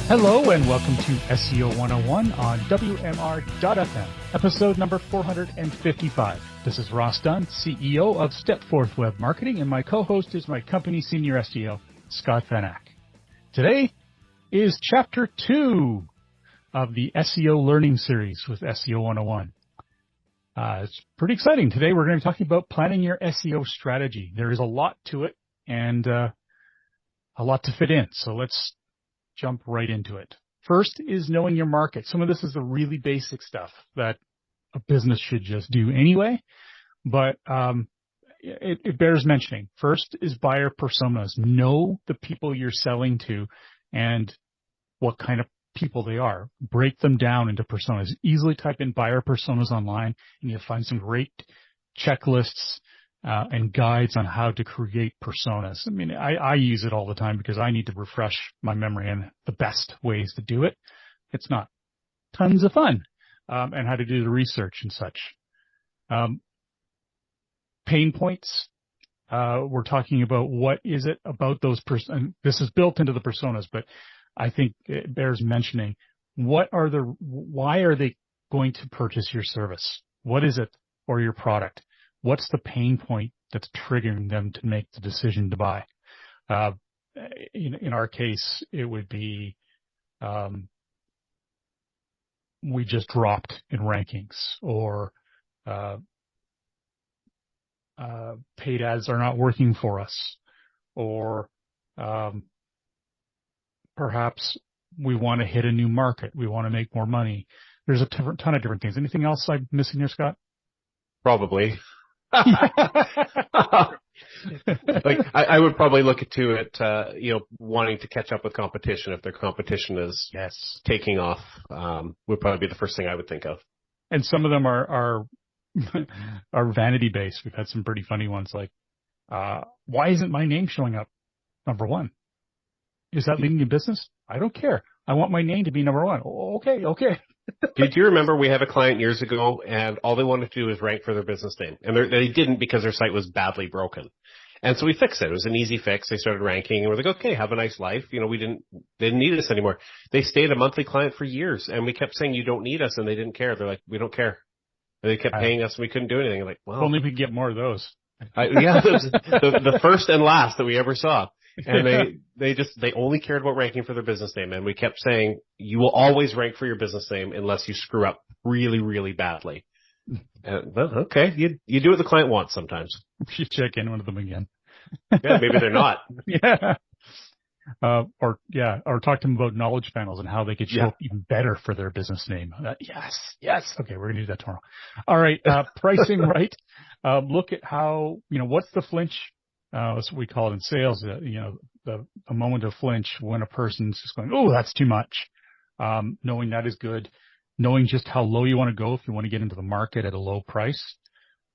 Hello and welcome to SEO 101 on WMR.FM, episode number 455. This is Ross Dunn, CEO of Stepforth Web Marketing, and my co-host is my company senior SEO, Scott Van Ack. Today is chapter 2 of the SEO learning series with SEO 101. It's pretty exciting. Today we're going to be talking about planning your SEO strategy. There is a lot to it and a lot to fit in, so let's jump right into it. First is knowing your market. Some of this is the really basic stuff that a business should just do anyway, but it bears mentioning. First is buyer personas. Know the people you're selling to and what kind of people they are. Break them down into personas. Easily type in buyer personas online and you'll find some great checklists and guides on how to create personas. I mean, I use it all the time because I need to refresh my memory on the best ways to do it. It's not tons of fun, and how to do the research and such. Pain points. We're talking about what is it about those this is built into the personas, but I think it bears mentioning. Why are they going to purchase your service? What is it or your product? What's the pain point that's triggering them to make the decision to buy? In our case, it would be we just dropped in rankings, or paid ads are not working for us, or perhaps we want to hit a new market. We want to make more money. There's a ton of different things. Anything else I'm missing here, Scott? Probably. Like I would probably look to it, wanting to catch up with competition. If their competition is taking off, would probably be the first thing I would think of. And some of them are vanity based. We've had some pretty funny ones like, why isn't my name showing up number one? Is that leading to business? I don't care. I want my name to be number one. Okay. Did you remember we had a client years ago and all they wanted to do was rank for their business name, and they didn't because their site was badly broken. And so we fixed it. It was an easy fix. They started ranking and we're like, okay, have a nice life. They didn't need us anymore. They stayed a monthly client for years and we kept saying, you don't need us. And they didn't care. They're like, we don't care. And they kept paying us and we couldn't do anything. Like, well, only we could get more of those. That was the first and last that we ever saw. And they only cared about ranking for their business name. And we kept saying, you will always rank for your business name unless you screw up really, really badly. And, well, okay. You do what the client wants sometimes. You check in with them again. Yeah, maybe they're not. Yeah. Or talk to them about knowledge panels and how they could show up even better for their business name. Yes. Okay, we're going to do that tomorrow. All right. Pricing right. Look at how, what's the flinch? That's what we call it in sales. The moment of flinch when a person's just going, oh, that's too much. Knowing that is good. Knowing just how low you want to go if you want to get into the market at a low price.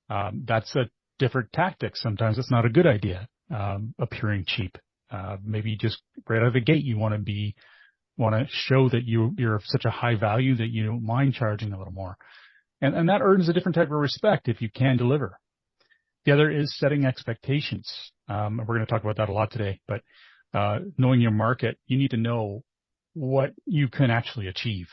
That's a different tactic. Sometimes it's not a good idea, appearing cheap. Maybe just right out of the gate, you want to show that you're of such a high value that you don't mind charging a little more. And that earns a different type of respect if you can deliver. The other is setting expectations. We're going to talk about that a lot today, but knowing your market, you need to know what you can actually achieve.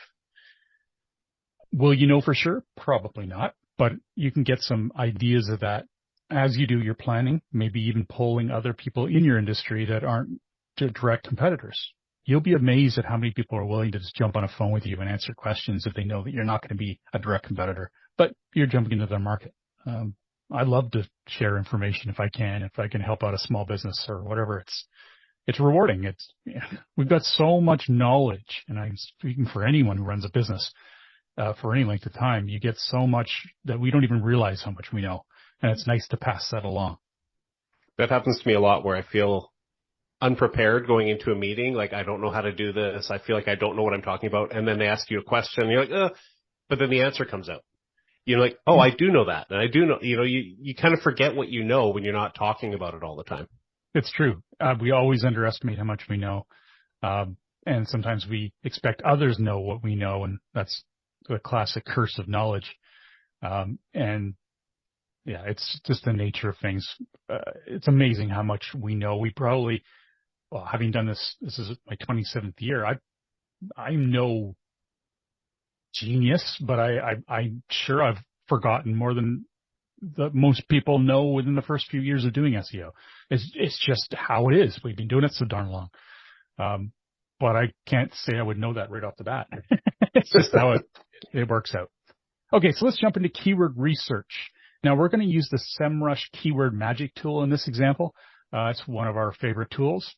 Will you know for sure? Probably not, but you can get some ideas of that as you do your planning, maybe even polling other people in your industry that aren't direct competitors. You'll be amazed at how many people are willing to just jump on a phone with you and answer questions if they know that you're not going to be a direct competitor, but you're jumping into their market. I love to share information if I can help out a small business or whatever. It's rewarding. We've got so much knowledge, and I'm speaking for anyone who runs a business, for any length of time. You get so much that we don't even realize how much we know. And it's nice to pass that along. That happens to me a lot where I feel unprepared going into a meeting. Like, I don't know how to do this. I feel like I don't know what I'm talking about. And then they ask you a question and you're like, but then the answer comes out. You're like, oh, I do know that. And I do know, you kind of forget what you know when you're not talking about it all the time. It's true. We always underestimate how much we know. And sometimes we expect others know what we know. And that's the classic curse of knowledge. It's just the nature of things. It's amazing how much we know. We probably, having done this is my 27th year. I'm no genius, but I'm sure I've forgotten more than most people know within the first few years of doing SEO. It's just how it is. We've been doing it so darn long. But I can't say I would know that right off the bat. It's just how it works out. Okay, so let's jump into keyword research. Now we're going to use the SEMrush keyword magic tool in this example. It's one of our favorite tools.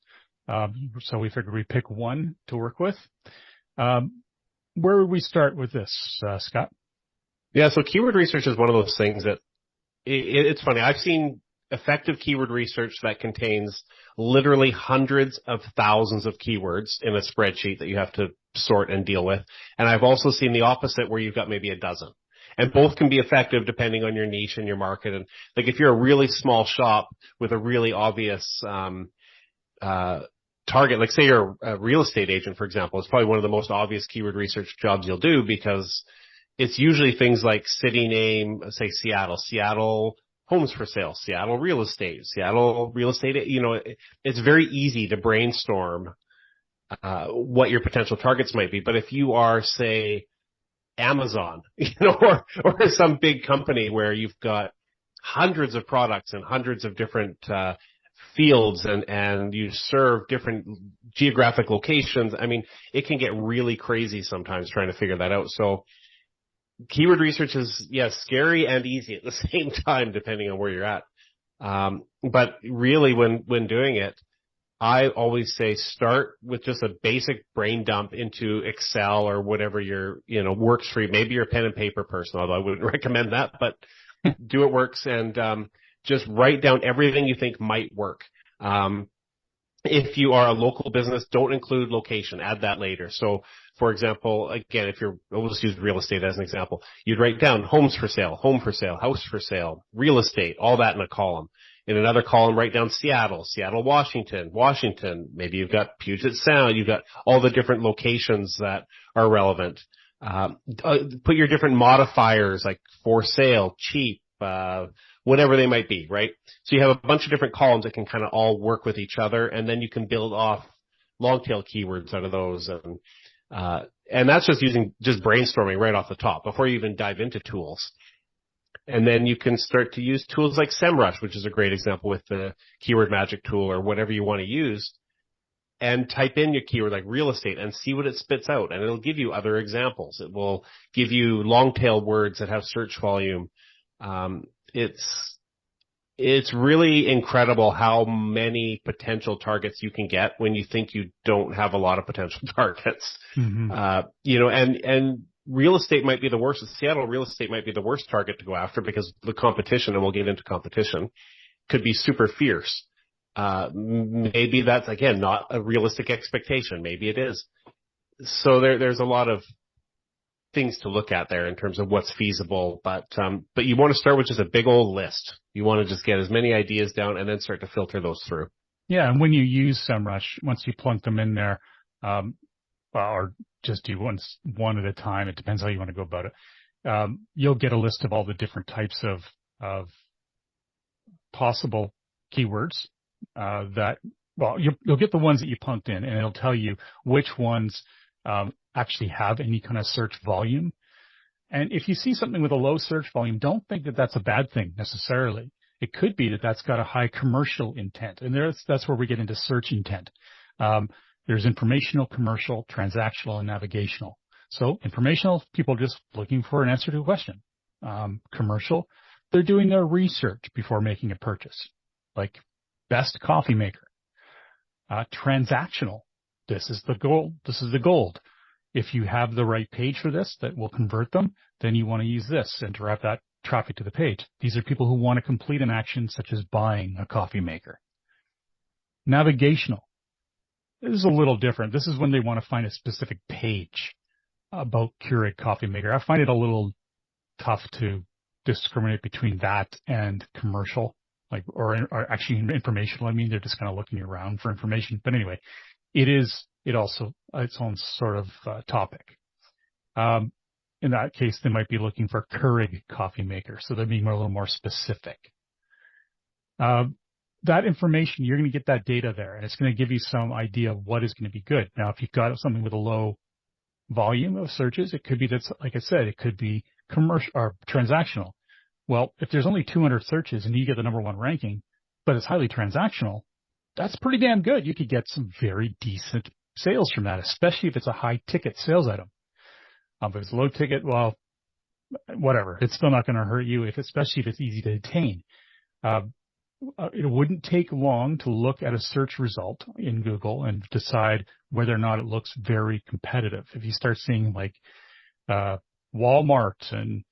So we figured we'd pick one to work with. Where would we start with this, Scott? Yeah, so keyword research is one of those things that it's funny. I've seen effective keyword research that contains literally hundreds of thousands of keywords in a spreadsheet that you have to sort and deal with. And I've also seen the opposite where you've got maybe a dozen. And both can be effective depending on your niche and your market. And like if you're a really small shop with a really obvious target, like say you're a real estate agent, for example, it's probably one of the most obvious keyword research jobs you'll do because it's usually things like city name, say Seattle homes for sale, Seattle real estate. It's very easy to brainstorm what your potential targets might be. But if you are, say, Amazon, or some big company where you've got hundreds of products and hundreds of different fields and you serve different geographic locations, I mean, it can get really crazy sometimes trying to figure that out. So keyword research is, scary and easy at the same time, depending on where you're at. But really when doing it, I always say start with just a basic brain dump into Excel or whatever works for you. Maybe you're a pen and paper person, although I wouldn't recommend that, but do what works and, just write down everything you think might work. If you are a local business, don't include location, add that later. So for example, again, we'll just use real estate as an example, you'd write down homes for sale, home for sale, house for sale, real estate, all that in a column. In another column, write down Seattle, Washington. Maybe you've got Puget Sound. You've got all the different locations that are relevant. Put your different modifiers like for sale, cheap, whatever they might be, right? So you have a bunch of different columns that can kind of all work with each other, and then you can build off long tail keywords out of those. And that's just brainstorming right off the top before you even dive into tools. And then you can start to use tools like SEMrush, which is a great example with the keyword magic tool or whatever you want to use, and type in your keyword like real estate and see what it spits out. And it'll give you other examples. It will give you long tail words that have search volume. It's really incredible how many potential targets you can get when you think you don't have a lot of potential targets. Mm-hmm. And real estate might be the worst. Seattle real estate might be the worst target to go after because the competition, and we'll get into competition, could be super fierce. Maybe that's, again, not a realistic expectation. Maybe it is. So there's a lot of things to look at there in terms of what's feasible, but you want to start with just a big old list. You want to just get as many ideas down and then start to filter those through. Yeah, and when you use SEMrush, once you plunk them in there, or just do one at a time, it depends how you want to go about it. You'll get a list of all the different types of possible keywords you'll get the ones that you plunked in, and it'll tell you which ones actually have any kind of search volume. And if you see something with a low search volume, don't think that that's a bad thing necessarily. It could be that that's got a high commercial intent, and that's where we get into search intent. There's informational, commercial, transactional, and navigational. So informational, people are just looking for an answer to a question. Commercial, they're doing their research before making a purchase, like best coffee maker. Transactional, this is the gold. If you have the right page for this that will convert them, then you want to use this and direct that traffic to the page. These are people who want to complete an action such as buying a coffee maker. Navigational. This is a little different. This is when they want to find a specific page about Keurig coffee maker. I find it a little tough to discriminate between that and commercial, or actually informational. I mean, they're just kind of looking around for information. But anyway, it also its own sort of topic. In that case, they might be looking for Keurig coffee maker, so they're being a little more specific. That information, you're going to get that data there, and it's going to give you some idea of what is going to be good. Now, if you've got something with a low volume of searches. It could be that's, like I said, it could be commercial or transactional. Well, if there's only 200 searches and you get the number one ranking, but it's highly transactional, that's pretty damn good. You could get some very decent sales from that, especially if it's a high ticket sales item. If it's low ticket, well, whatever. It's still not going to hurt you, especially if it's easy to attain. It wouldn't take long to look at a search result in Google and decide whether or not it looks very competitive. If you start seeing like Walmart and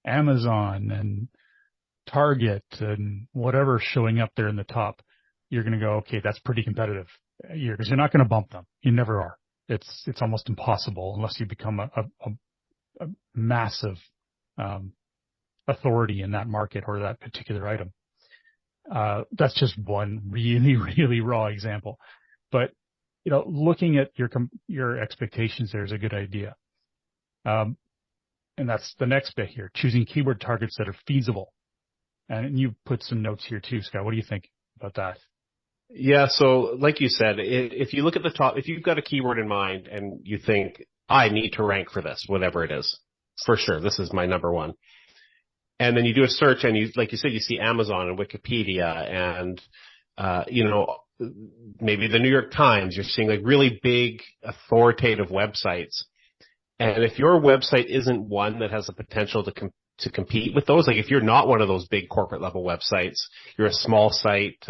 Amazon and Target and whatever showing up there in the top, you're going to go, okay, that's pretty competitive. Because you're not going to bump them. You never are. It's almost impossible unless you become a massive authority in that market or that particular item. That's just one really, really raw example. But, looking at your expectations there is a good idea. And that's the next bit here, choosing keyword targets that are feasible. And you put some notes here too, Scott. What do you think about that? Yeah. So like you said, if you look at the top, if you've got a keyword in mind and you think, I need to rank for this, whatever it is, for sure, this is my number one. And then you do a search and like you said, you see Amazon and Wikipedia and, maybe the New York Times, you're seeing like really big authoritative websites. And if your website isn't one that has the potential to compete with those, like if you're not one of those big corporate level websites, you're a small site,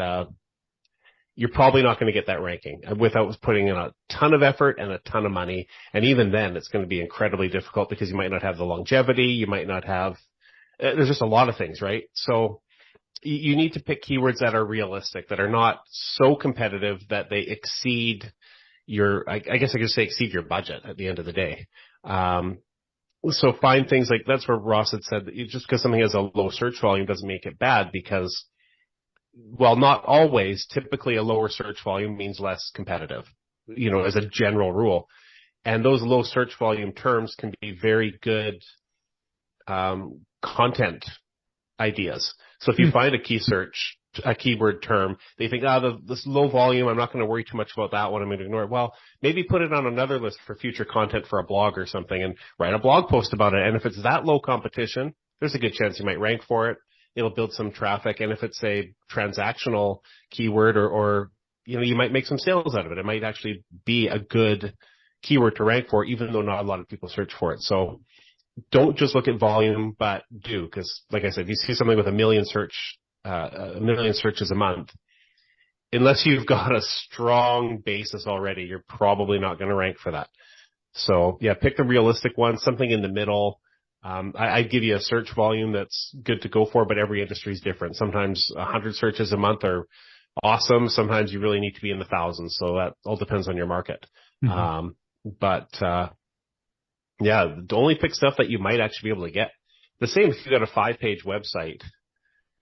you're probably not going to get that ranking without putting in a ton of effort and a ton of money. And even then, it's going to be incredibly difficult because you might not have the longevity. You might not have, there's just a lot of things, right? So you need to pick keywords that are realistic, that are not so competitive that they exceed I guess I could say exceed your budget at the end of the day. So find things like, that's where Ross had said that just because something has a low search volume doesn't make it bad because, well, not always. Typically, a lower search volume means less competitive, as a general rule. And those low search volume terms can be very good content ideas. So if you find a keyword term, they think, this low volume, I'm not going to worry too much about that one. I'm going to ignore it. Well, maybe put it on another list for future content for a blog or something and write a blog post about it. And if it's that low competition, there's a good chance you might rank for it. It'll build some traffic. And if it's a transactional keyword or you might make some sales out of it. It might actually be a good keyword to rank for, even though not a lot of people search for it. So don't just look at volume, but do, because like I said, if you see something with a million searches a month, unless you've got a strong basis already, you're probably not going to rank for that. So yeah, pick the realistic one, something in the middle. I'd give you a search volume that's good to go for, but every industry is different. Sometimes 100 searches a month are awesome. Sometimes you really need to be in the thousands. So that all depends on your market. Mm-hmm. Yeah, only pick stuff that you might actually be able to get. The same if you got a 5-page website,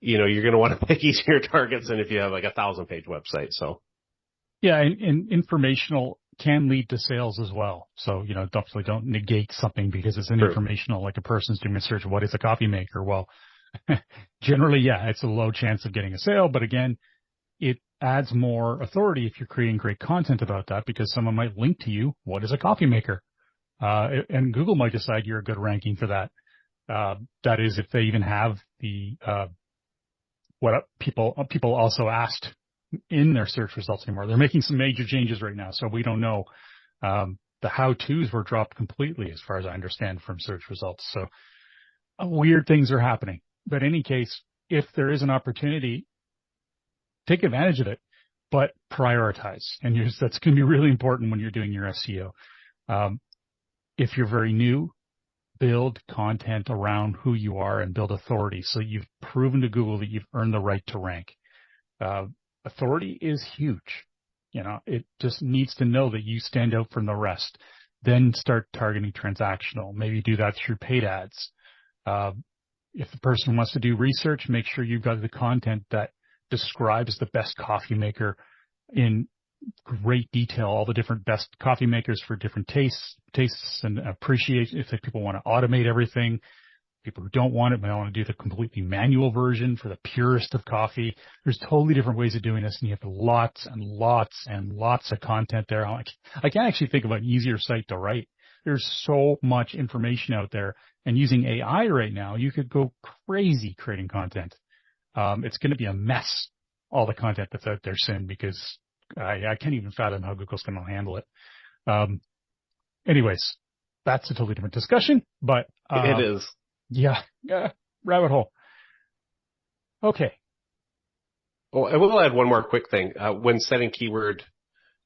you're going to want to pick easier targets than if you have like a 1,000-page website. So. Yeah. And informational can lead to sales as well. So, definitely don't negate something because it's an informational, like a person's doing a search, what is a coffee maker? Well, generally, yeah, it's a low chance of getting a sale. But again, it adds more authority if you're creating great content about that because someone might link to you, what is a coffee maker? And Google might decide you're a good ranking for that. That is, if they even have the, what people also asked in their search results anymore. They're making some major changes right now, so we don't know. The how-tos were dropped completely, as far as I understand, from search results. So weird things are happening. But in any case, if there is an opportunity, take advantage of it, but prioritize. And that's going to be really important when you're doing your SEO. If you're very new, build content around who you are and build authority. So you've proven to Google that you've earned the right to rank. Authority is huge. It just needs to know that you stand out from the rest. Then start targeting transactional. Maybe do that through paid ads. If the person wants to do research, make sure you've got the content that describes the best coffee maker in great detail, all the different best coffee makers for different tastes and appreciate if people want to automate everything. People who don't want it might want to do the completely manual version for the purest of coffee. There's totally different ways of doing this, and you have lots and lots and lots of content there. I can't actually think of an easier site to write There's so much information out there, and using AI right now, you could go crazy creating content. It's going to be a mess, all the content that's out there soon, because I can't even fathom how Google's going to handle it. Anyways, that's a totally different discussion, but it is. Yeah, rabbit hole. Okay. Well, I will add one more quick thing. When setting keyword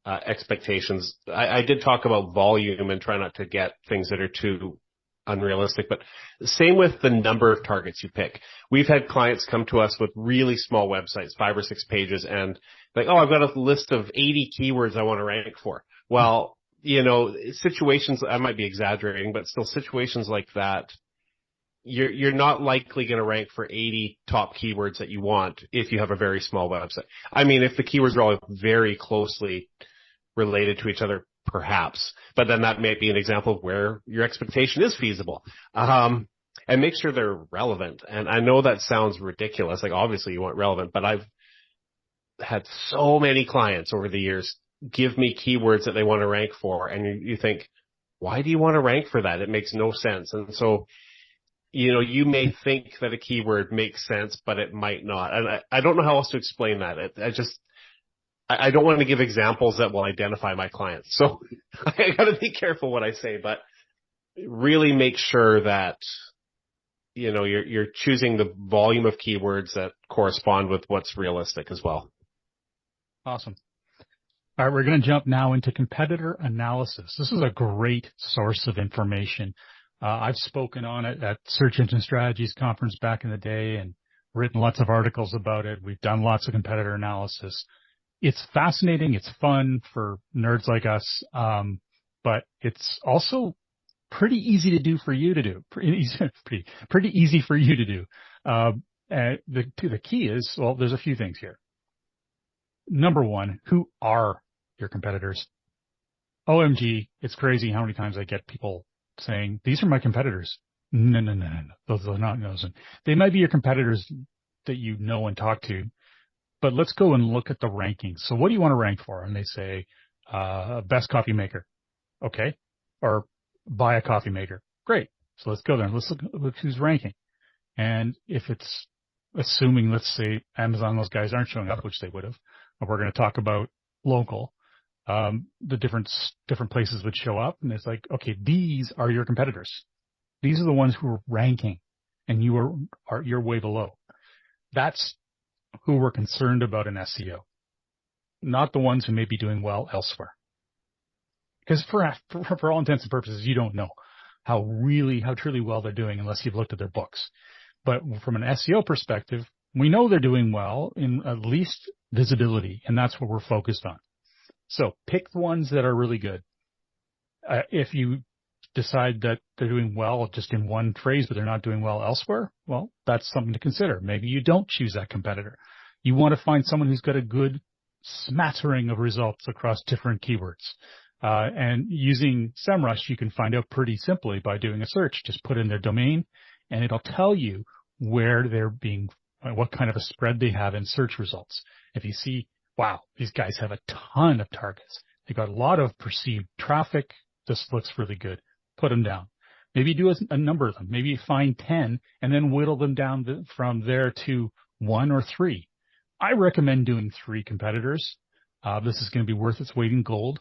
expectations, I did talk about volume and try not to get things that are too unrealistic, but same with the number of targets you pick. We've had clients come to us with really small websites, 5 or 6 pages, and like, oh, I've got a list of 80 keywords I want to rank for. Well, situations, I might be exaggerating, but still situations like that, you're not likely going to rank for 80 top keywords that you want if you have a very small website. I mean, if the keywords are all very closely related to each other, perhaps, but then that may be an example of where your expectation is feasible. And make sure they're relevant. And I know that sounds ridiculous. Like, obviously you want relevant, but I've had so many clients over the years give me keywords that they want to rank for. And you think, why do you want to rank for that? It makes no sense. And so, you may think that a keyword makes sense, but it might not. And I don't know how else to explain that. I don't want to give examples that will identify my clients. So I got to be careful what I say, but really make sure that, you're choosing the volume of keywords that correspond with what's realistic as well. Awesome. All right, we're going to jump now into competitor analysis. This is a great source of information. I've spoken on it at Search Engine Strategies Conference back in the day and written lots of articles about it. We've done lots of competitor analysis. It's fascinating. It's fun for nerds like us. But it's also pretty easy to do for you to do. Pretty easy for you to do. The key is, well, there's a few things here. Number one, who are your competitors? OMG, it's crazy how many times I get people saying, these are my competitors. No. Those are not those. They might be your competitors that you know and talk to, but let's go and look at the rankings. So what do you want to rank for? And they say, best coffee maker. Okay. Or buy a coffee maker. Great. So let's go there and let's look who's ranking. And if it's assuming, let's say Amazon, those guys aren't showing up, which they would have, but we're going to talk about local, the different places would show up, and it's like, okay, these are your competitors. These are the ones who are ranking, and you're way below. That's who we're concerned about in SEO, not the ones who may be doing well elsewhere. Because for all intents and purposes, you don't know how truly well they're doing unless you've looked at their books. But from an SEO perspective, we know they're doing well in at least visibility, and that's what we're focused on. So pick the ones that are really good. If you decide that they're doing well just in one phrase, but they're not doing well elsewhere, well, that's something to consider. Maybe you don't choose that competitor. You want to find someone who's got a good smattering of results across different keywords. And using SEMrush, you can find out pretty simply by doing a search. Just put in their domain, and it'll tell you where what kind of a spread they have in search results. If you see, wow, these guys have a ton of targets. They got a lot of perceived traffic. This looks really good. Put them down. Maybe do a number of them. Maybe you find 10 and then whittle them down from there to 1 or 3. I recommend doing 3 competitors. This is going to be worth its weight in gold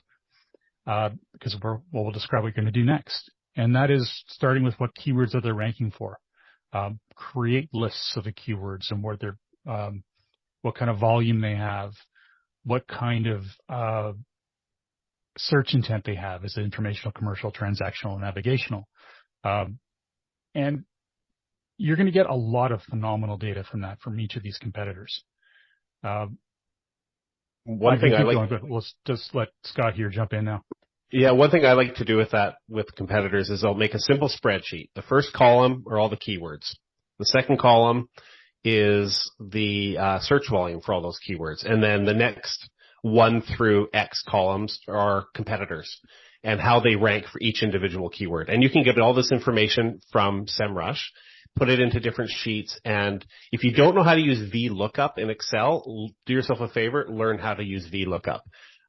because we'll describe what you're going to do next. And that is starting with what keywords are they ranking for. Create lists of the keywords and what kind of volume they have, what kind of search intent they have. Is it informational, commercial, transactional, and navigational? And you're going to get a lot of phenomenal data from each of these competitors. One thing I like, let's just let Scott here jump in now. Yeah, one thing I like to do with competitors is I'll make a simple spreadsheet. The first column are all the keywords. The second column is the search volume for all those keywords. And then the next 1 through X columns are competitors and how they rank for each individual keyword. And you can get all this information from SEMrush, put it into different sheets. And if you don't know how to use VLOOKUP in Excel, do yourself a favor, learn how to use VLOOKUP.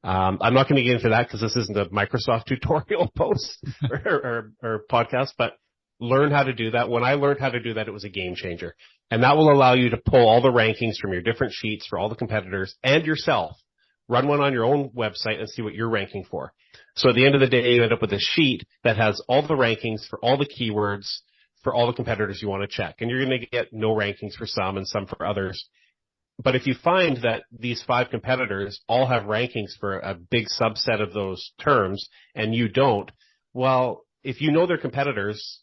I'm not going to get into that because this isn't a Microsoft tutorial post or podcast, but learn how to do that. When I learned how to do that, it was a game changer. And that will allow you to pull all the rankings from your different sheets for all the competitors and yourself. Run one on your own website and see what you're ranking for. So at the end of the day, you end up with a sheet that has all the rankings for all the keywords for all the competitors you want to check. And you're going to get no rankings for some and some for others. But if you find that these 5 competitors all have rankings for a big subset of those terms and you don't, well, if you know their competitors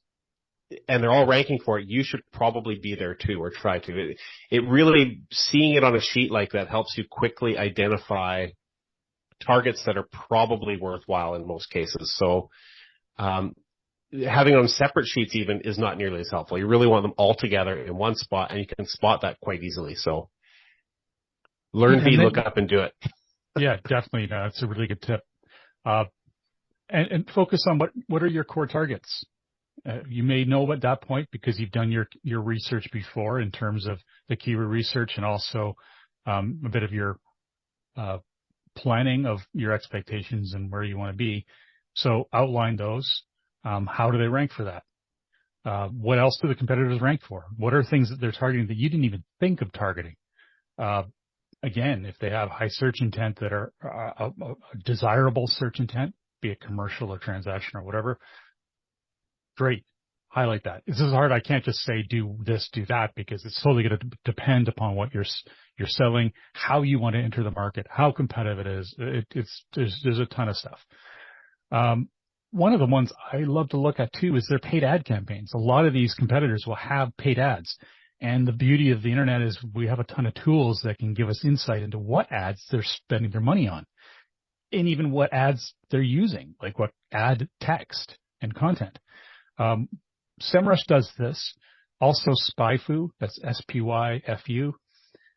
and they're all ranking for it, you should probably be there too, or try to. It really, seeing it on a sheet like that helps you quickly identify targets that are probably worthwhile in most cases. So, having on separate sheets even is not nearly as helpful. You really want them all together in one spot, and you can spot that quite easily. So learn VLOOKUP and do it. Yeah, definitely. That's a really good tip. And focus on what are your core targets. You may know at that point because you've done your research before in terms of the keyword research and also a bit of your planning of your expectations and where you want to be. So outline those. How do they rank for that? What else do the competitors rank for? What are things that they're targeting that you didn't even think of targeting? Again, if they have high search intent that are a desirable search intent, be it commercial or transaction or whatever, great. Highlight that. This is hard. I can't just say do this, do that, because it's totally going to depend upon what you're selling, how you want to enter the market, how competitive it is. There's a ton of stuff. One of the ones I love to look at too is their paid ad campaigns. A lot of these competitors will have paid ads. And the beauty of the internet is we have a ton of tools that can give us insight into what ads they're spending their money on and even what ads they're using, like what ad text and content. SEMrush does this. Also SpyFu, that's SPYFU.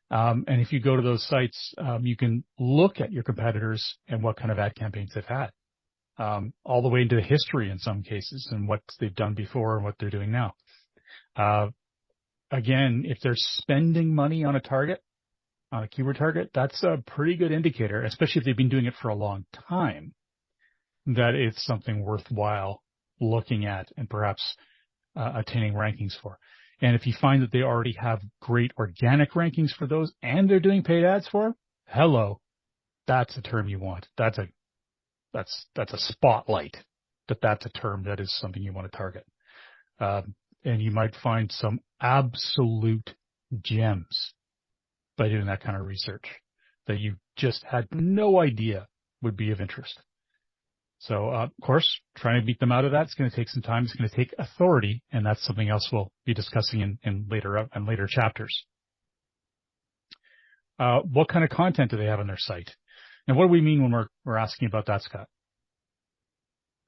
And if you go to those sites, you can look at your competitors and what kind of ad campaigns they've had, all the way into the history in some cases and what they've done before and what they're doing now. Again, if they're spending money on a target, on a keyword target, that's a pretty good indicator, especially if they've been doing it for a long time, that it's something worthwhile looking at and perhaps attaining rankings for. And if you find that they already have great organic rankings for those and they're doing paid ads for, hello, that's a term you want. That's a spotlight, that's a term that is something you want to target. And you might find some absolute gems by doing that kind of research that you just had no idea would be of interest. So, of course, trying to beat them out of that is going to take some time. It's going to take authority, and that's something else we'll be discussing in later chapters. What kind of content do they have on their site? And what do we mean when we're asking about that, Scott?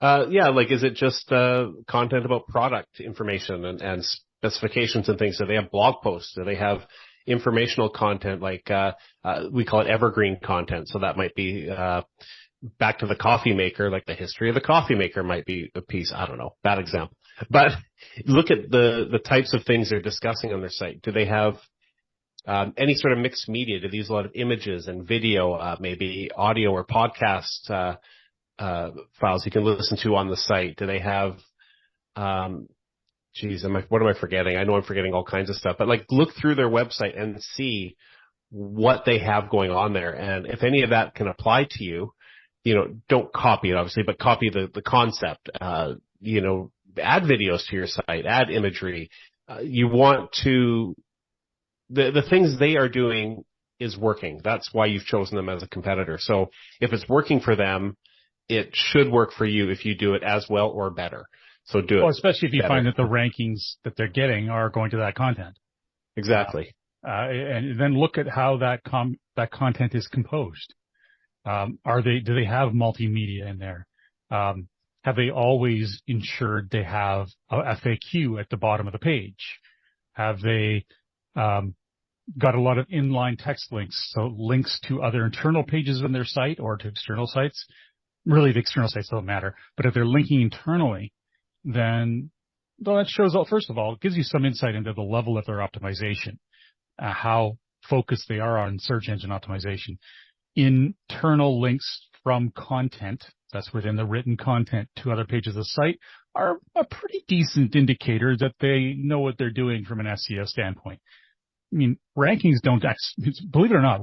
Yeah, like, is it just content about product information and specifications and things? Do they have blog posts? Do they have informational content like we call it evergreen content? So that might be back to the coffee maker, like the history of the coffee maker might be a piece. I don't know, bad example. But look at the types of things they're discussing on their site. Do they have any sort of mixed media? Do they use a lot of images and video, maybe audio or podcast files you can listen to on the site? Do they have, what am I forgetting? I know I'm forgetting all kinds of stuff, but like look through their website and see what they have going on there. And if any of that can apply to you, don't copy it obviously, but copy the concept, add videos to your site, add imagery. You want to, the things they are doing is working. That's why you've chosen them as a competitor. So if it's working for them, it should work for you if you do it as well or better. So do it. Well, especially if you find that the rankings that they're getting are going to that content. Exactly. And then look at how that content is composed. Do they have multimedia in there? Have they always ensured they have a FAQ at the bottom of the page? Have they got a lot of inline text links, so links to other internal pages on their site or to external sites? Really, the external sites don't matter, but if they're linking internally, then that shows, first of all, it gives you some insight into the level of their optimization, how focused they are on search engine optimization. In internal links from content, that's within the written content, to other pages of the site, are a pretty decent indicator that they know what they're doing from an SEO standpoint. I mean, rankings don't, believe it or not,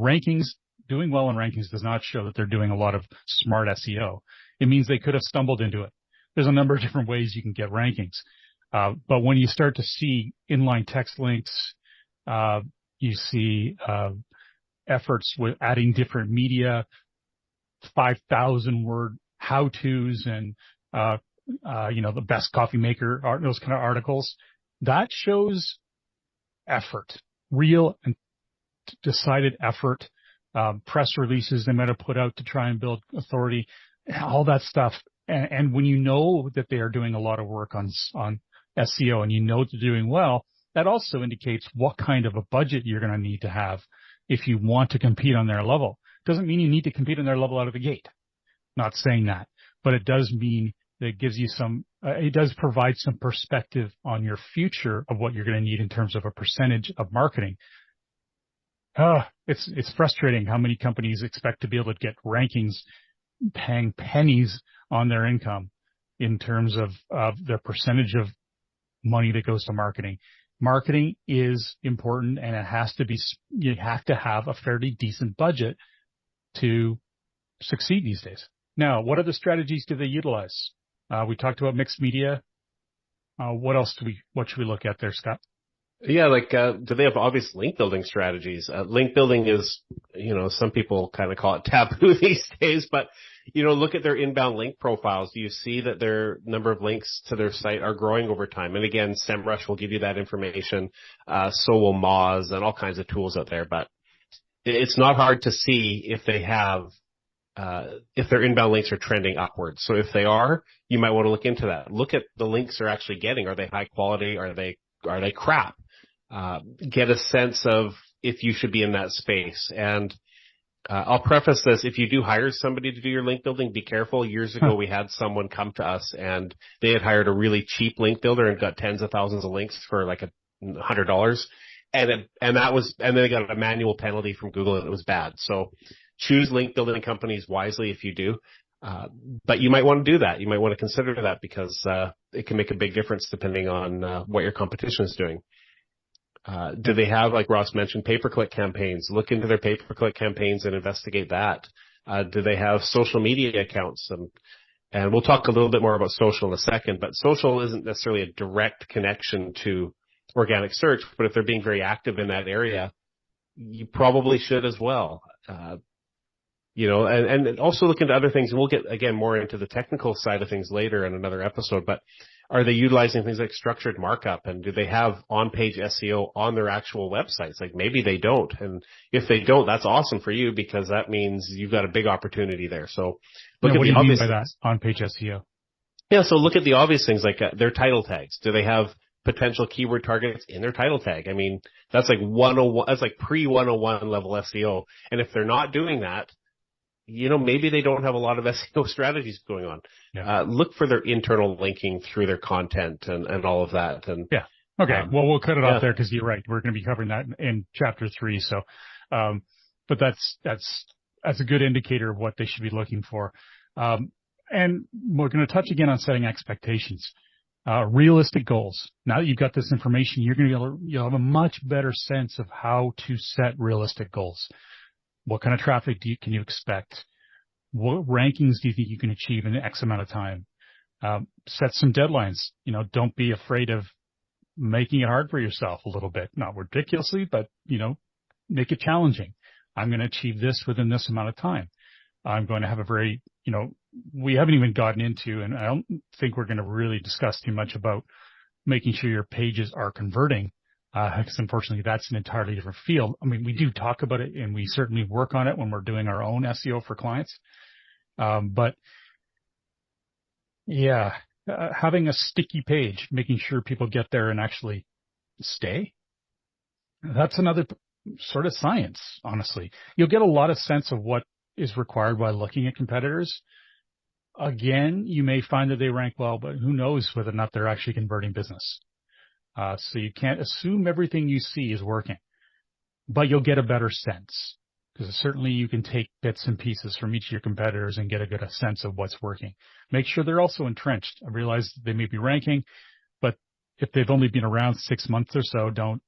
doing well in rankings does not show that they're doing a lot of smart SEO. It means they could have stumbled into it. There's a number of different ways you can get rankings. But when you start to see inline text links, you see efforts with adding different media, 5,000 word how-tos and, the best coffee maker, those kind of articles, that shows effort, real and decided effort, press releases they might have put out to try and build authority, all that stuff. And when you know that they are doing a lot of work on SEO and you know they're doing well, that also indicates what kind of a budget you're going to need to have if you want to compete on their level. Doesn't mean you need to compete on their level out of the gate. Not saying that, but it does mean that it gives you it does provide some perspective on your future of what you're going to need in terms of a percentage of marketing. It's frustrating how many companies expect to be able to get rankings paying pennies on their income in terms of their percentage of money that goes to marketing. Marketing is important, and you have to have a fairly decent budget to succeed these days. Now, what other strategies do they utilize? We talked about mixed media. What should we look at there, Scott? Yeah, do they have obvious link building strategies? Link building is, some people kind of call it taboo these days, but, look at their inbound link profiles. Do you see that their number of links to their site are growing over time? And again, SEMrush will give you that information. So will Moz and all kinds of tools out there, but it's not hard to see if they have, if their inbound links are trending upwards. So if they are, you might want to look into that. Look at the links they're actually getting. Are they high quality? Are they crap? Get a sense of if you should be in that space. And I'll preface this. If you do hire somebody to do your link building, be careful. Years ago, we had someone come to us and they had hired a really cheap link builder and got tens of thousands of links for like $100. And then they got a manual penalty from Google and it was bad. So choose link building companies wisely if you do. But you might want to do that. You might want to consider that because it can make a big difference depending on what your competition is doing. Do they have, like Ross mentioned, pay-per-click campaigns? Look into their pay-per-click campaigns and investigate that. Do they have social media accounts? And we'll talk a little bit more about social in a second, but social isn't necessarily a direct connection to organic search, but if they're being very active in that area, you probably should as well. And also look into other things, and we'll get, again, more into the technical side of things later in another episode, but are they utilizing things like structured markup, and do they have on-page SEO on their actual websites? Like maybe they don't, and if they don't, that's awesome for you because that means you've got a big opportunity there. So look at what the do you obvious mean by that, on-page SEO? Yeah, so look at the obvious things like their title tags. Do they have potential keyword targets in their title tag? I mean, that's like 101, that's like pre-101 level SEO. And if they're not doing that, maybe they don't have a lot of SEO strategies going on. Yeah. Look for their internal linking through their content and all of that. And yeah. Okay. Well, we'll cut it off there because you're right. We're going to be covering that in chapter 3. So, but that's a good indicator of what they should be looking for. And we're going to touch again on setting expectations, realistic goals. Now that you've got this information, you'll have a much better sense of how to set realistic goals. What kind of traffic can you expect? What rankings do you think you can achieve in X amount of time? Set some deadlines. Don't be afraid of making it hard for yourself a little bit. Not ridiculously, but, make it challenging. I'm going to achieve this within this amount of time. I'm going to have a very, we haven't even gotten into, and I don't think we're going to really discuss too much about making sure your pages are converting. Because unfortunately, that's an entirely different field. I mean, we do talk about it, and we certainly work on it when we're doing our own SEO for clients. But yeah, having a sticky page, making sure people get there and actually stay, that's another sort of science, honestly. You'll get a lot of sense of what is required by looking at competitors. Again, you may find that they rank well, but who knows whether or not they're actually converting business. So you can't assume everything you see is working, but you'll get a better sense. because certainly you can take bits and pieces from each of your competitors and get a good sense of what's working. Make sure they're also entrenched. I realize they may be ranking, but if they've only been around 6 months or so, don't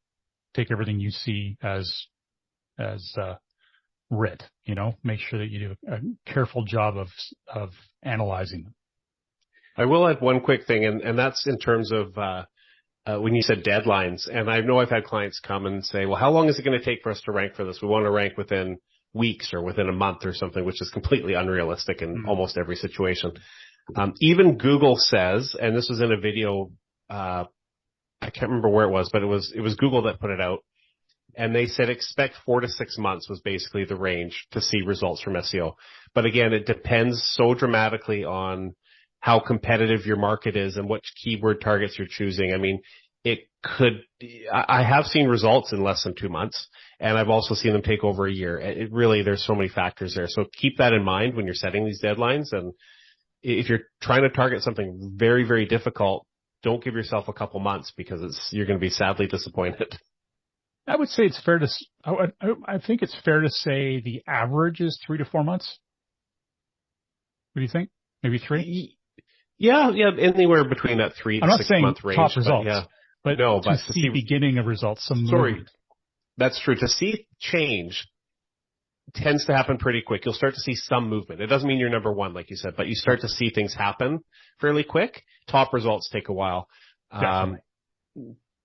take everything you see as writ. Make sure that you do a careful job of analyzing them. I will add one quick thing, and that's in terms of when you said deadlines. And I know I've had clients come and say, well, how long is it going to take for us to rank for this? We want to rank within weeks or within a month or something, which is completely unrealistic in almost every situation. Even Google says, and this was in a video, I can't remember where it was, but it was Google that put it out. And they said expect 4 to 6 months was basically the range to see results from SEO. But again, it depends so dramatically on how competitive your market is and which keyword targets you're choosing. I mean, I have seen results in less than 2 months, and I've also seen them take over a year. There's so many factors there. So keep that in mind when you're setting these deadlines. And if you're trying to target something very, very difficult, don't give yourself a couple months because you're going to be sadly disappointed. I would say it's fair to. I think it's fair to say the average is 3 to 4 months. What do you think? Maybe 3? Yeah, anywhere between that 3 to 6 month range. Top results, but to see beginning of results. Sorry, that's true. To see change tends to happen pretty quick. You'll start to see some movement. It doesn't mean you're number one, like you said, but you start to see things happen fairly quick. Top results take a while.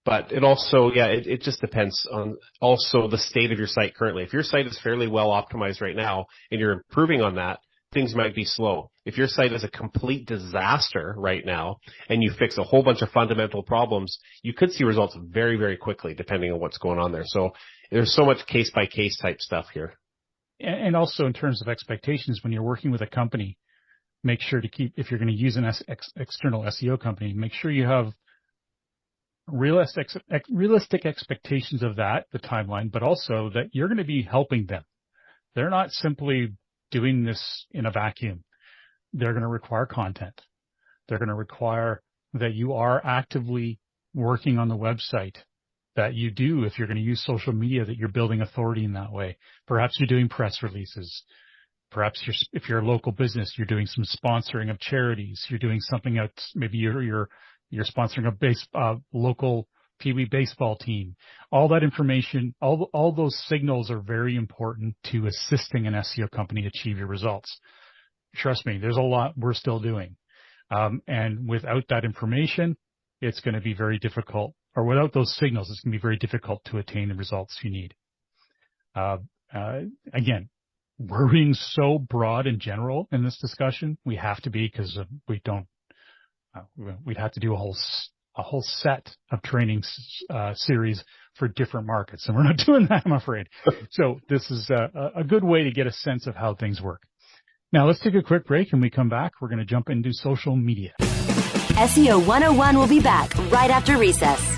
But it also, it just depends on also the state of your site currently. If your site is fairly well optimized right now and you're improving on that, things might be slow. If your site is a complete disaster right now and you fix a whole bunch of fundamental problems, you could see results very, very quickly depending on what's going on there. So there's so much case by case type stuff here. And also in terms of expectations, when you're working with a company, make sure to if you're going to use an external SEO company, make sure you have realistic expectations of the timeline, but also that you're going to be helping them. They're not simply doing this in a vacuum. They're going to require content. They're going to require that you are actively working on the website, that you do, if you're going to use social media, that you're building authority in that way. Perhaps you're doing press releases. Perhaps if you're a local business, you're doing some sponsoring of charities. You're doing something else. Maybe you're sponsoring a local Pee Wee baseball team. All that information, all those signals are very important to assisting an SEO company achieve your results. Trust me, there's a lot we're still doing. And without that information, it's going to be very difficult, or without those signals, it's going to be very difficult to attain the results you need. Again, we're being so broad and general in this discussion. We have to be, because we'd have to do a whole set of training series for different markets, and we're not doing that, I'm afraid. So this is a good way to get a sense of how things work. Now let's take a quick break, and we come back. We're going to jump into social media. SEO 101 will be back right after recess.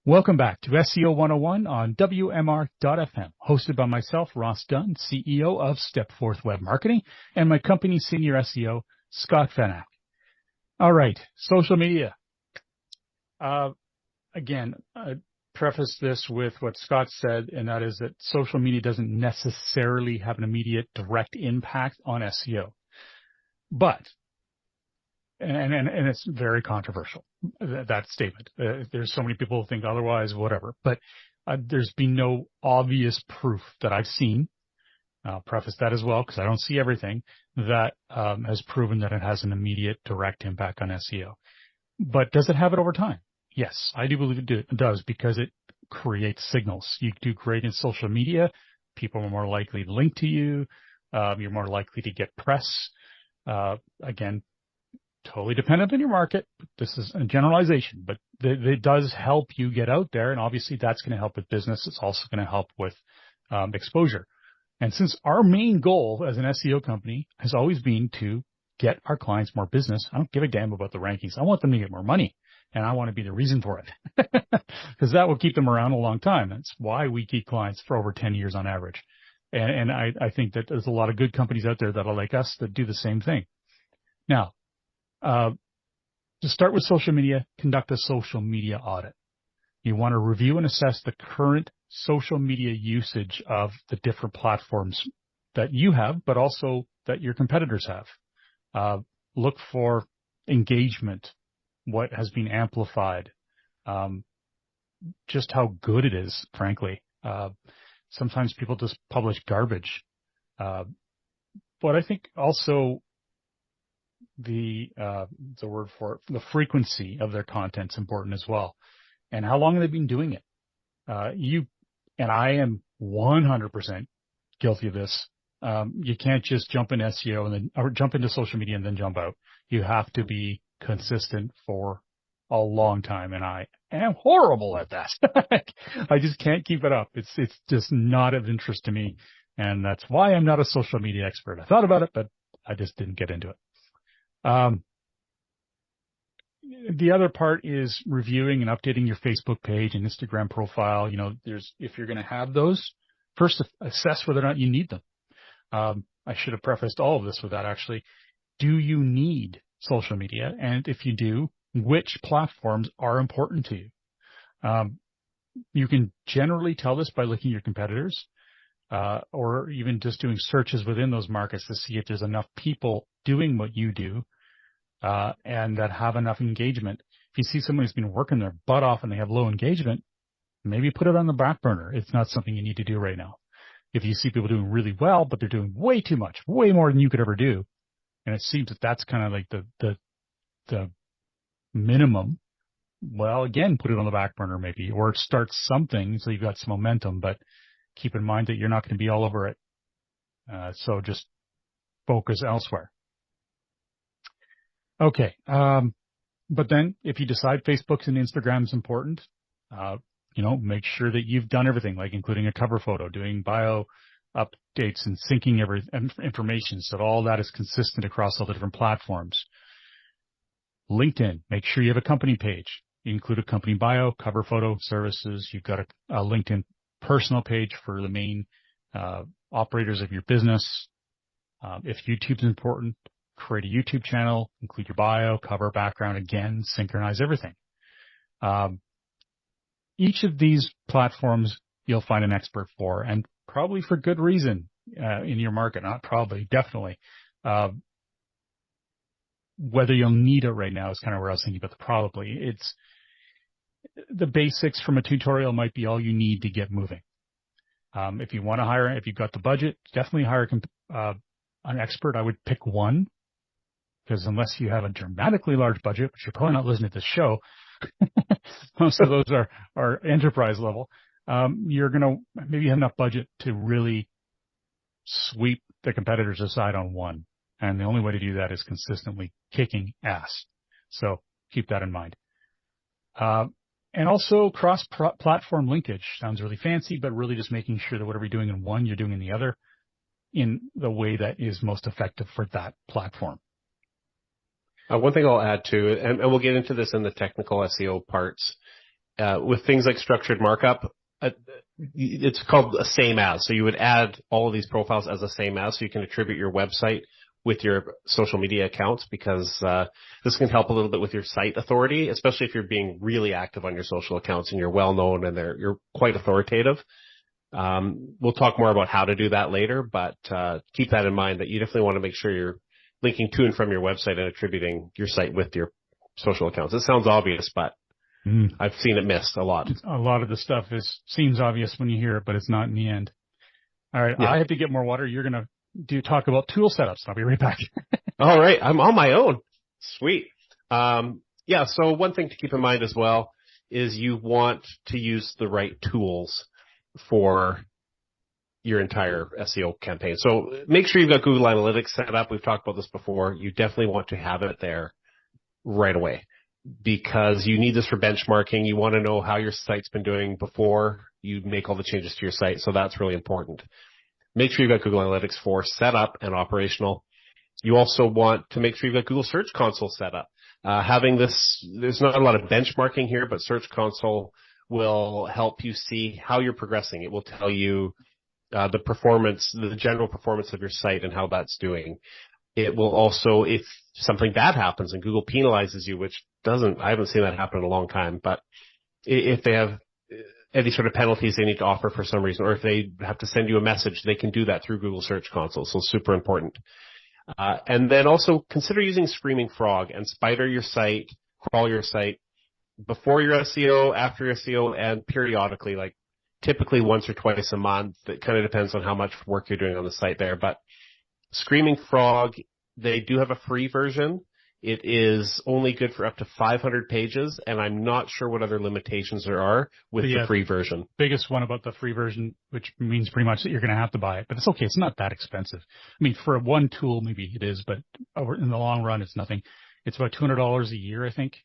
Welcome back to SEO 101 on WMR.FM, hosted by myself, Ross Dunn, CEO of Stepforth Web Marketing, and my company senior SEO, Scott Fenak. All right, social media. Again, preface this with what Scott said, and that is that social media doesn't necessarily have an immediate direct impact on SEO. But, and it's very controversial, that statement. There's so many people who think otherwise, whatever. But there's been no obvious proof that I've seen. I'll preface that as well, because I don't see everything that has proven that it has an immediate direct impact on SEO. But does it have it over time? Yes, I do believe it does, because it creates signals. You do great in social media. People are more likely to link to you. You're more likely to get press. Again, totally dependent on your market. This is a generalization, but it does help you get out there. And obviously that's going to help with business. It's also going to help with exposure. And since our main goal as an SEO company has always been to get our clients more business, I don't give a damn about the rankings. I want them to get more money, and I want to be the reason for it, because that will keep them around a long time. That's why we keep clients for over 10 years on average. And I think that there's a lot of good companies out there that are like us that do the same thing. Now, to start with social media, conduct a social media audit. You want to review and assess the current social media usage of the different platforms that you have, but also that your competitors have. Look for engagement, what has been amplified, just how good it is, frankly. Sometimes people just publish garbage. But I think also the word for it, the frequency of their content's important as well. And how long have they been doing it? You and I am 100% guilty of this. You can't just jump in SEO or jump into social media and then jump out. You have to be consistent for a long time, and I am horrible at that. I just can't keep it up. It's just not of interest to me, and that's why I'm not a social media expert. I thought about it, but I just didn't get into it. The other part is reviewing and updating your Facebook page and Instagram profile. If you're going to have those, first assess whether or not you need them. I should have prefaced all of this with that, actually. Do you need social media? And if you do, which platforms are important to you? You can generally tell this by looking at your competitors, or even just doing searches within those markets to see if there's enough people doing what you do, and that have enough engagement. If you see someone who's been working their butt off and they have low engagement, maybe put it on the back burner. It's not something you need to do right now. If you see people doing really well, but they're doing way too much, way more than you could ever do, and it seems that that's kind of like the minimum, well, again, put it on the back burner maybe, or start something so you've got some momentum, but keep in mind that you're not going to be all over it. So just focus elsewhere. Okay. But then if you decide Facebook's and Instagram's important, make sure that you've done everything, like including a cover photo, doing bio updates and syncing every information so that all that is consistent across all the different platforms. LinkedIn, make sure you have a company page. You include a company bio, cover photo, services. You've got a LinkedIn personal page for the main operators of your business. If YouTube's important, create a YouTube channel, include your bio, cover, background, again, synchronize everything. Each of these platforms you'll find an expert for, and probably for good reason in your market. Not probably, definitely. Whether you'll need it right now is kind of where I was thinking about the probably. It's the basics from a tutorial might be all you need to get moving. If you want to hire, if you've got the budget, definitely hire an expert. I would pick one, because unless you have a dramatically large budget, which you're probably not listening to this show, most of those are enterprise level. You're going to maybe have enough budget to really sweep the competitors aside on one. And the only way to do that is consistently kicking ass. So keep that in mind. And also cross-platform linkage. Sounds really fancy, but really just making sure that whatever you're doing in one, you're doing in the other in the way that is most effective for that platform. One thing I'll add too, and we'll get into this in the technical SEO parts, with things like structured markup, it's called a same as. So you would add all of these profiles as a same as, so you can attribute your website with your social media accounts, because this can help a little bit with your site authority, especially if you're being really active on your social accounts and you're well known and you're quite authoritative. We'll talk more about how to do that later, but keep that in mind, that you definitely want to make sure you're linking to and from your website and attributing your site with your social accounts. It sounds obvious, but I've seen it missed a lot. A lot of the stuff seems obvious when you hear it, but it's not in the end. All right. Yeah. I have to get more water. You're going to talk about tool setups. I'll be right back. All right. I'm on my own. Sweet. So one thing to keep in mind as well is you want to use the right tools for your entire SEO campaign. So make sure you've got Google Analytics set up. We've talked about this before. You definitely want to have it there right away, because you need this for benchmarking. You want to know how your site's been doing before you make all the changes to your site. So that's really important. Make sure you've got Google Analytics 4 set up and operational. You also want to make sure you've got Google Search Console set up. Having this, there's not a lot of benchmarking here, but Search Console will help you see how you're progressing. It will tell you the performance, the general performance of your site and how that's doing. It will also, if something bad happens and Google penalizes you, which I haven't seen that happen in a long time, but if they have any sort of penalties they need to offer for some reason, or if they have to send you a message, they can do that through Google Search Console. So super important. And then also consider using Screaming Frog and spider your site, crawl your site before your SEO, after your SEO, and periodically, like typically once or twice a month. It kind of depends on how much work you're doing on the site there. But Screaming Frog, they do have a free version. It is only good for up to 500 pages, and I'm not sure what other limitations there are with the free version. Biggest one about the free version, which means pretty much that you're going to have to buy it, but it's okay. It's not that expensive. I mean, for one tool, maybe it is, but in the long run, it's nothing. It's about $200 a year, I think,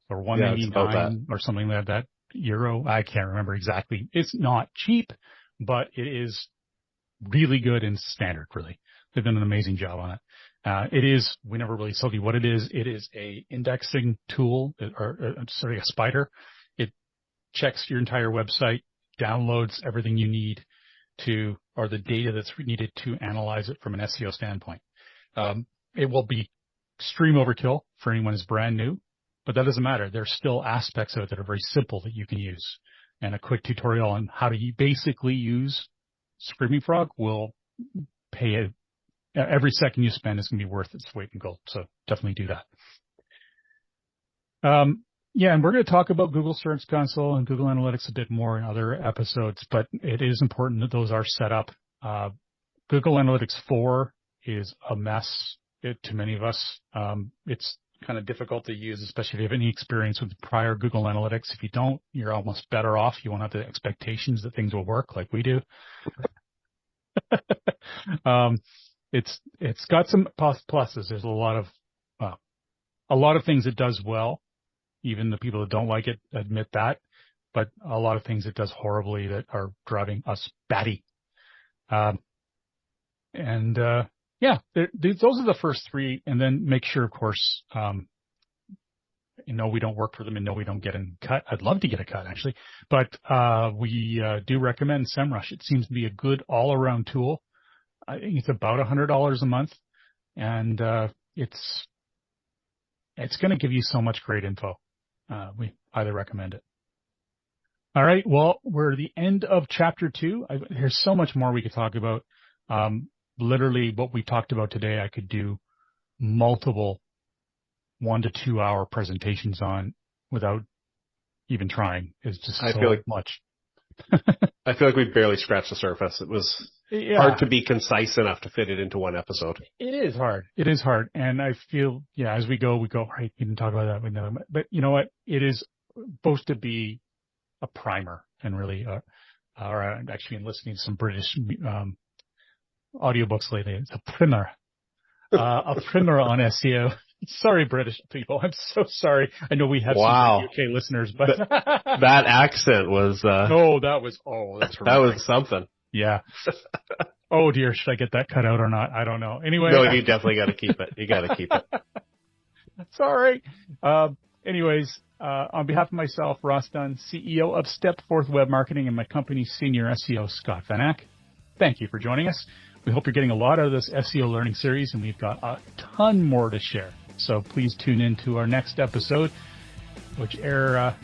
or $199 or something like that. Euro, I can't remember exactly. It's not cheap, but it is really good and standard, really. They've done an amazing job on it. It is, we never really told you what it is. It is a indexing tool, or a spider. It checks your entire website, downloads everything you need or the data that's needed to analyze it from an SEO standpoint. It will be extreme overkill for anyone who's brand new, but that doesn't matter. There's still aspects of it that are very simple that you can use. And a quick tutorial on how to basically use Screaming Frog will pay every second you spend is going to be worth its weight in gold. So definitely do that. And we're going to talk about Google Search Console and Google Analytics a bit more in other episodes, but it is important that those are set up. Google Analytics 4 is a mess to many of us. It's kind of difficult to use, especially if you have any experience with prior Google Analytics. If you don't, you're almost better off. You won't have the expectations that things will work like we do. It's got some pluses. There's a lot of things it does well. Even the people that don't like it admit that, but a lot of things it does horribly that are driving us batty. Those are the first three. And then make sure, of course, we don't work for them and no, we don't get a cut. I'd love to get a cut actually, but we do recommend SEMrush. It seems to be a good all-around tool. I think it's about $100 a month, and it's going to give you so much great info. We highly recommend it. All right. Well, we're at the end of chapter 2. There's so much more we could talk about. Literally what we talked about today, I could do multiple 1 to 2 hour presentations on without even trying. It's just much. I feel like we barely scratched the surface. It was hard to be concise enough to fit it into one episode. It is hard. It is hard. And I feel, as we go, right, we didn't talk about that. But you know what? It is supposed to be a primer and really, I've actually been listening to some British audiobooks lately. It's a primer on SEO. Sorry, British people. I'm so sorry. I know we have some UK listeners, but that accent was. That's that was something. Yeah. Oh dear, should I get that cut out or not? I don't know. Anyway. No, you definitely got to keep it. You got to keep it. Sorry. Anyways, on behalf of myself, Ross Dunn, CEO of Stepforth Web Marketing, and my company's senior SEO, Scott Van Ack, thank you for joining us. We hope you're getting a lot out of this SEO learning series, and we've got a ton more to share. So please tune in to our next episode, which we air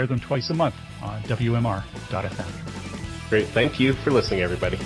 them twice a month on WMR.fm. Great. Thank you for listening, everybody.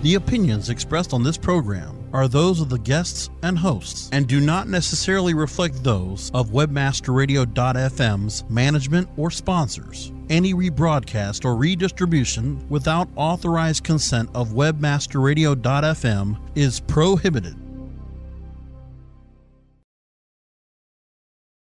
The opinions expressed on this program are those of the guests and hosts and do not necessarily reflect those of WebmasterRadio.fm's management or sponsors. Any rebroadcast or redistribution without authorized consent of WebmasterRadio.fm is prohibited.